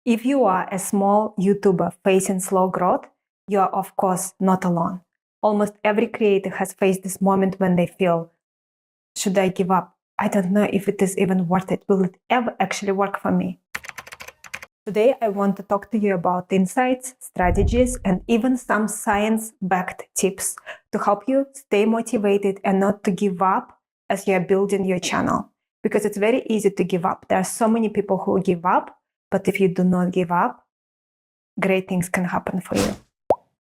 If you are a small YouTuber facing slow growth, you are of course not alone. Almost every creator has faced this moment when they feel, should I give up? I don't know if it is even worth it. Will it ever actually work for me? Today, I want to talk to you about insights, strategies, and even some science-backed tips to help you stay motivated and not to give up as you are building your channel. Because it's very easy to give up. There are so many people who give up, but if you do not give up, great things can happen for you.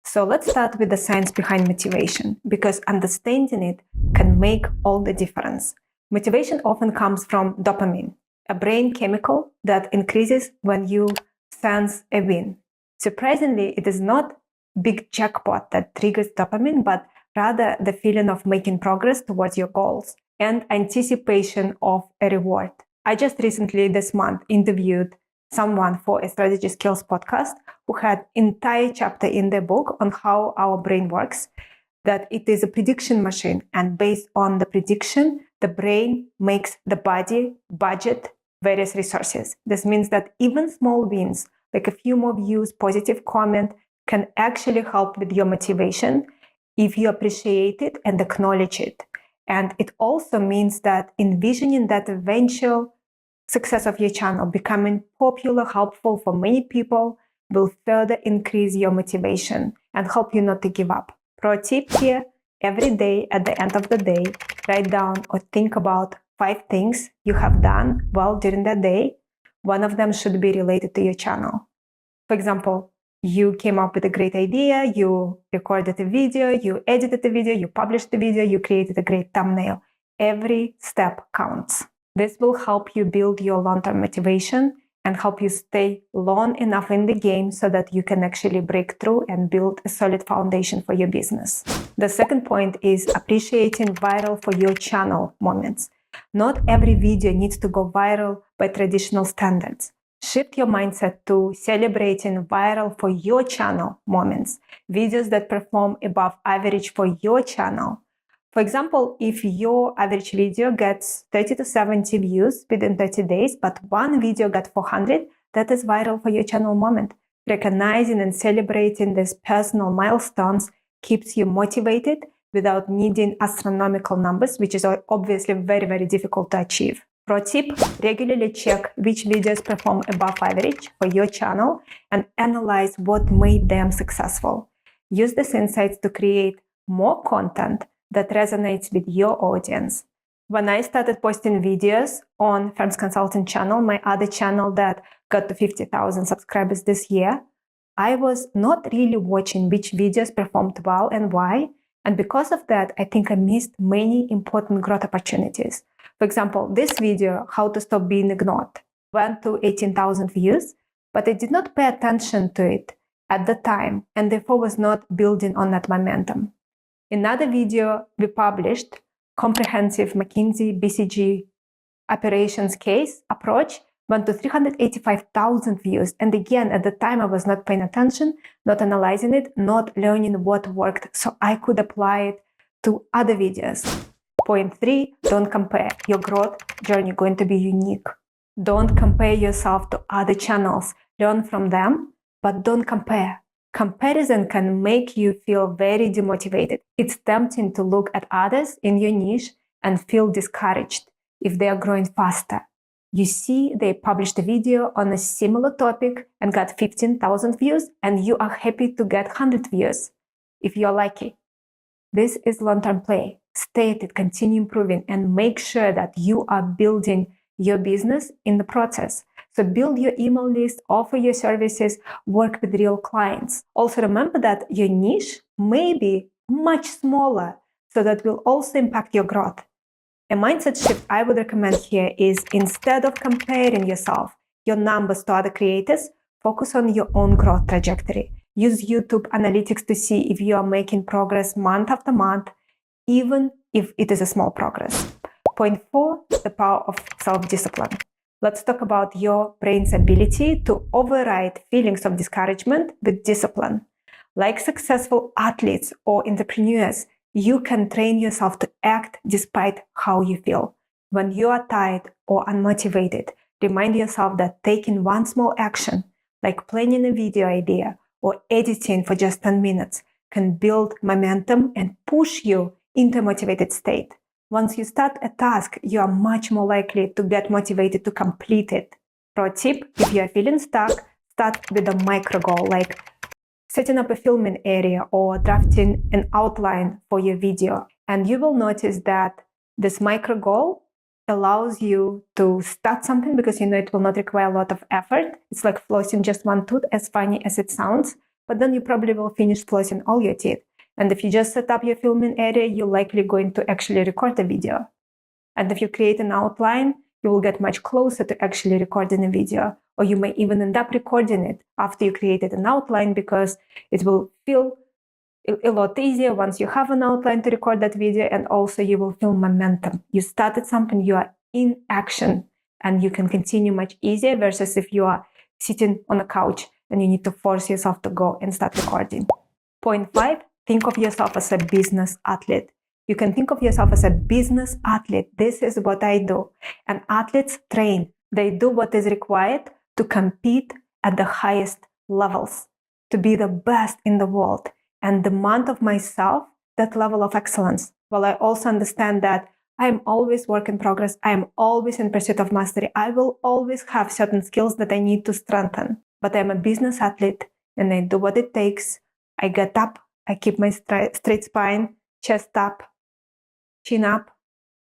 So let's start with the science behind motivation, because understanding it can make all the difference. Motivation often comes from dopamine, a brain chemical that increases when you sense a win. Surprisingly, it is not big jackpot that triggers dopamine, but rather the feeling of making progress towards your goals and anticipation of a reward. I just recently this month interviewed someone for a strategy skills podcast who had entire chapter in their book on how our brain works, that it is a prediction machine, and based on the prediction, the brain makes the body budget various resources. This means that even small wins, like a few more views, positive comment, can actually help with your motivation if you appreciate it and acknowledge it. And it also means that envisioning that eventual success of your channel becoming popular, helpful for many people, will further increase your motivation and help you not to give up. Pro tip here, every day at the end of the day, write down or think about 5 things you have done well during that day. One of them should be related to your channel. For example, you came up with a great idea, you recorded a video, you edited the video, you published the video, you created a great thumbnail. Every step counts. This will help you build your long-term motivation and help you stay long enough in the game so that you can actually break through and build a solid foundation for your business. The second point is appreciating viral for your channel moments. Not every video needs to go viral by traditional standards. Shift your mindset to celebrating viral for your channel moments, videos that perform above average for your channel. For example, if your average video gets 30 to 70 views within 30 days, but one video got 400, that is viral for your channel moment. Recognizing and celebrating these personal milestones keeps you motivated without needing astronomical numbers, which is obviously very, very difficult to achieve. Pro tip, regularly check which videos perform above average for your channel and analyze what made them successful. Use these insights to create more content that resonates with your audience. When I started posting videos on Firms Consulting channel, my other channel that got to 50,000 subscribers this year, I was not really watching which videos performed well and why. And because of that, I think I missed many important growth opportunities. For example, this video, How to Stop Being Ignored, went to 18,000 views, but I did not pay attention to it at the time and therefore was not building on that momentum. Another video we published, Comprehensive McKinsey BCG Operations Case Approach, went to 385,000 views. And again, at the time, I was not paying attention, not analyzing it, not learning what worked, so I could apply it to other videos. Point 3, don't compare. Your growth journey is going to be unique. Don't compare yourself to other channels. Learn from them, but don't compare. Comparison can make you feel very demotivated. It's tempting to look at others in your niche and feel discouraged if they are growing faster. You see they published a video on a similar topic and got 15,000 views, and you are happy to get 100 views if you're lucky. This is long-term play. Stay at it, continue improving, and make sure that you are building your business in the process. So build your email list, offer your services, work with real clients. Also remember that your niche may be much smaller, so that will also impact your growth. A mindset shift I would recommend here is, instead of comparing yourself, your numbers to other creators, focus on your own growth trajectory. Use YouTube analytics to see if you are making progress month after month, even if it is a small progress. Point 4, the power of self-discipline. Let's talk about your brain's ability to override feelings of discouragement with discipline. Like successful athletes or entrepreneurs, you can train yourself to act despite how you feel. When you are tired or unmotivated, remind yourself that taking one small action, like planning a video idea or editing for just 10 minutes, can build momentum and push you into a motivated state. Once you start a task, you are much more likely to get motivated to complete it. Pro tip, if you are feeling stuck, start with a micro goal, like setting up a filming area or drafting an outline for your video. And you will notice that this micro goal allows you to start something because you know it will not require a lot of effort. It's like flossing just one tooth, as funny as it sounds, but then you probably will finish flossing all your teeth. And if you just set up your filming area, you're likely going to actually record a video. And if you create an outline, you will get much closer to actually recording a video, or you may even end up recording it after you created an outline because it will feel a lot easier once you have an outline to record that video, and also you will feel momentum. You started something, you are in action, and you can continue much easier versus if you are sitting on a couch and you need to force yourself to go and start recording. Point 5, think of yourself as a business athlete. You can think of yourself as a business athlete. This is what I do. And athletes train. They do what is required to compete at the highest levels, to be the best in the world, and demand of myself that level of excellence. While I also understand that I am always work in progress, I am always in pursuit of mastery, I will always have certain skills that I need to strengthen. But I'm a business athlete and I do what it takes. I get up, I keep my straight spine, chest up, chin up,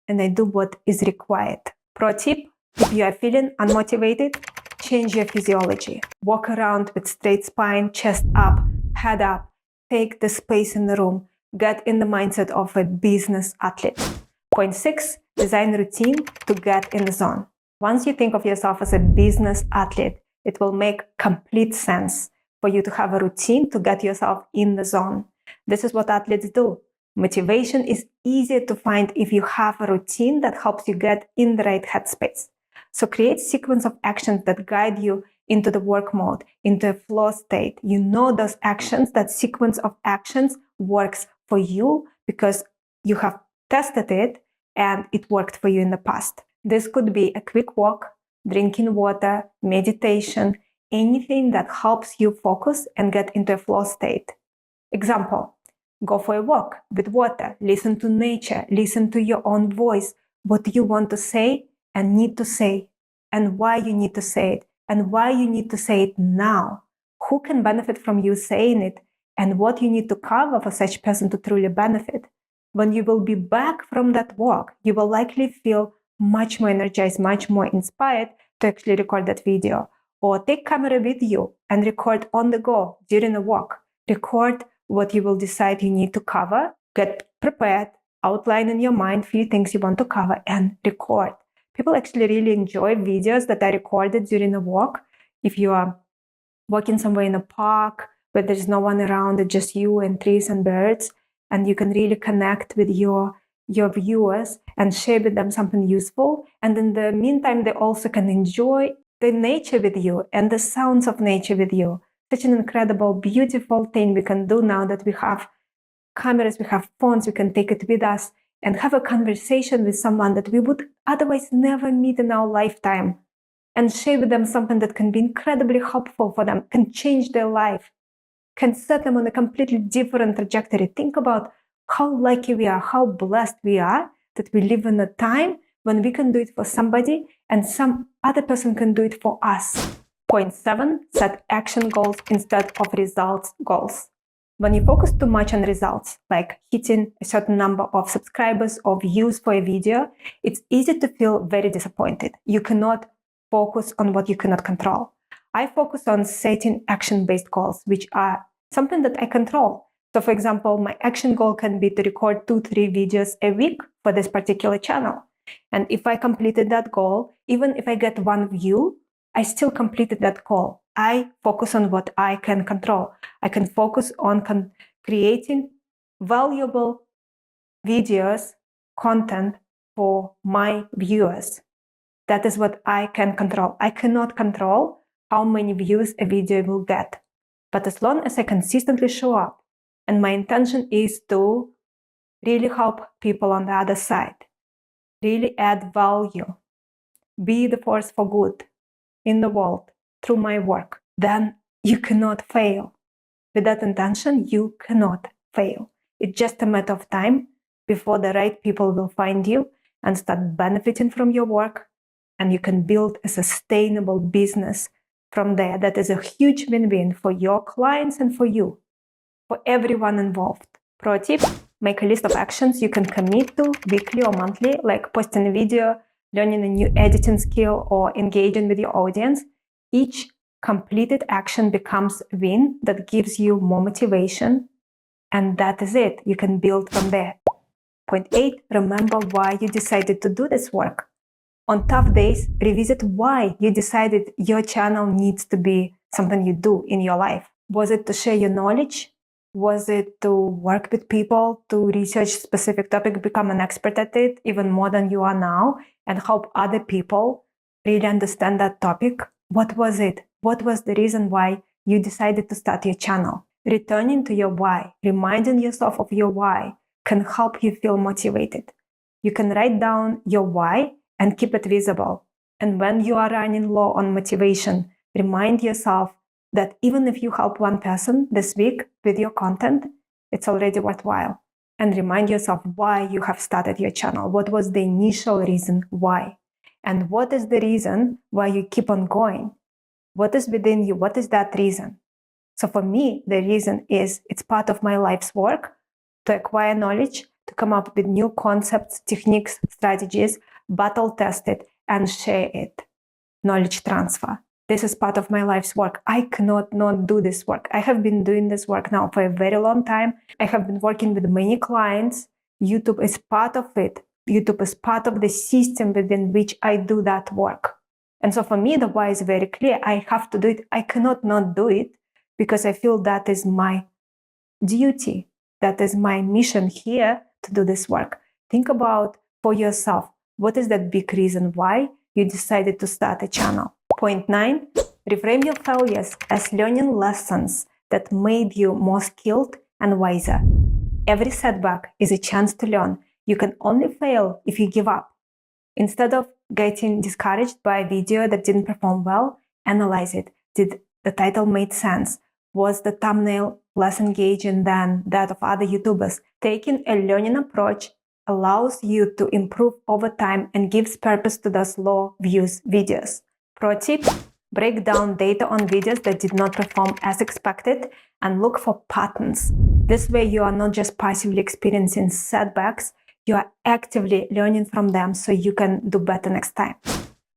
and I do what is required. Pro tip, if you are feeling unmotivated, change your physiology. Walk around with straight spine, chest up, head up. Take the space in the room. Get in the mindset of a business athlete. Point 6, design a routine to get in the zone. Once you think of yourself as a business athlete, it will make complete sense for you to have a routine to get yourself in the zone. This is what athletes do. Motivation is easier to find if you have a routine that helps you get in the right headspace. So create a sequence of actions that guide you into the work mode, into a flow state. You know those actions, that sequence of actions works for you because you have tested it and it worked for you in the past. This could be a quick walk, drinking water, meditation, anything that helps you focus and get into a flow state. Example, go for a walk with water, listen to nature, listen to your own voice, what you want to say and need to say, and why you need to say it, and why you need to say it now. Who can benefit from you saying it, and what you need to cover for such person to truly benefit. When you will be back from that walk, you will likely feel much more energized, much more inspired to actually record that video. Or take camera with you and record on the go during a walk. Record what you will decide you need to cover, get prepared, outline in your mind few things you want to cover, and record. People actually really enjoy videos that are recorded during a walk. If you are walking somewhere in a park where there's no one around, it's just you and trees and birds, and you can really connect with your viewers and share with them something useful. And in the meantime, they also can enjoy the nature with you and the sounds of nature with you. Such an incredible, beautiful thing we can do now that we have cameras, we have phones, we can take it with us and have a conversation with someone that we would otherwise never meet in our lifetime, and share with them something that can be incredibly helpful for them, can change their life, can set them on a completely different trajectory. Think about how lucky we are, how blessed we are that we live in a time when we can do it for somebody and some other person can do it for us. Point 7, set action goals instead of results goals. When you focus too much on results, like hitting a certain number of subscribers or views for a video, it's easy to feel very disappointed. You cannot focus on what you cannot control. I focus on setting action-based goals, which are something that I control. So for example, my action goal can be to record 2-3 videos a week for this particular channel. And if I completed that goal, even if I get 1 view, I still completed that goal. I focus on what I can control. I can focus on creating valuable videos, content for my viewers. That is what I can control. I cannot control how many views a video will get. But as long as I consistently show up, and my intention is to really help people on the other side, really add value, be the force for good in the world through my work, then you cannot fail. With that intention, you cannot fail. It's just a matter of time before the right people will find you and start benefiting from your work, and you can build a sustainable business from there. That is a huge win-win for your clients and for you, for everyone involved. Pro tip, make a list of actions you can commit to weekly or monthly, like posting a video, learning a new editing skill, or engaging with your audience. Each completed action becomes a win that gives you more motivation, and that is it. You can build from there. Point 8, remember why you decided to do this work. On tough days, revisit why you decided your channel needs to be something you do in your life. Was it to share your knowledge? Was it to work with people, to research specific topic, become an expert at it, even more than you are now, and help other people really understand that topic? What was it? What was the reason why you decided to start your channel? Returning to your why, reminding yourself of your why can help you feel motivated. You can write down your why and keep it visible. And when you are running low on motivation, remind yourself that even if you help one person this week with your content, it's already worthwhile. And remind yourself why you have started your channel. What was the initial reason why? And what is the reason why you keep on going? What is within you? What is that reason? So for me, the reason is it's part of my life's work to acquire knowledge, to come up with new concepts, techniques, strategies, battle test it, and share it. Knowledge transfer. This is part of my life's work. I cannot not do this work. I have been doing this work now for a very long time. I have been working with many clients. YouTube is part of it. YouTube is part of the system within which I do that work. And so for me, the why is very clear. I have to do it. I cannot not do it because I feel that is my duty. That is my mission here to do this work. Think about for yourself, what is that big reason why you decided to start a channel? Point 9, reframe your failures as learning lessons that made you more skilled and wiser. Every setback is a chance to learn. You can only fail if you give up. Instead of getting discouraged by a video that didn't perform well, analyze it. Did the title make sense? Was the thumbnail less engaging than that of other YouTubers? Taking a learning approach allows you to improve over time and gives purpose to those low views videos. Pro tip, break down data on videos that did not perform as expected and look for patterns. This way you are not just passively experiencing setbacks, you are actively learning from them so you can do better next time.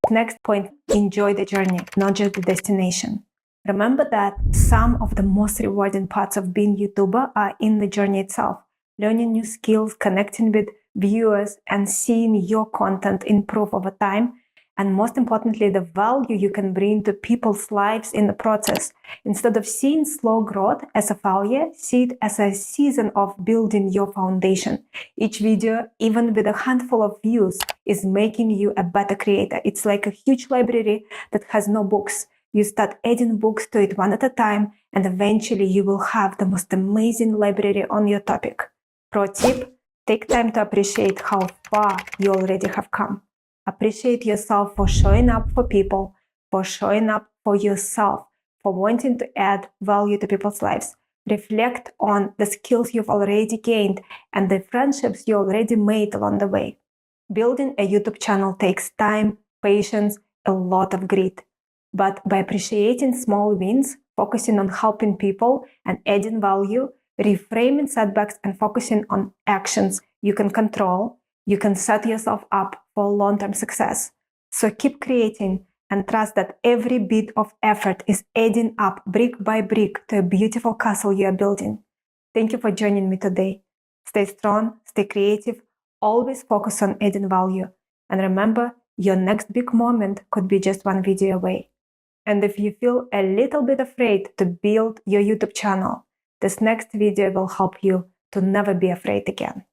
Next point, enjoy the journey, not just the destination. Remember that some of the most rewarding parts of being YouTuber are in the journey itself. Learning new skills, connecting with viewers, and seeing your content improve over time. And most importantly, the value you can bring to people's lives in the process. Instead of seeing slow growth as a failure, see it as a season of building your foundation. Each video, even with a handful of views, is making you a better creator. It's like a huge library that has no books. You start adding books to it one at a time, and eventually you will have the most amazing library on your topic. Pro tip, take time to appreciate how far you already have come. Appreciate yourself for showing up for people, for showing up for yourself, for wanting to add value to people's lives. Reflect on the skills you've already gained and the friendships you already made along the way. Building a YouTube channel takes time, patience, a lot of grit. But by appreciating small wins, focusing on helping people and adding value, reframing setbacks and focusing on actions you can control, you can set yourself up for long-term success. So keep creating and trust that every bit of effort is adding up brick by brick to a beautiful castle you are building. Thank you for joining me today. Stay strong, stay creative, always focus on adding value. And remember, your next big moment could be just one video away. And if you feel a little bit afraid to build your YouTube channel, this next video will help you to never be afraid again.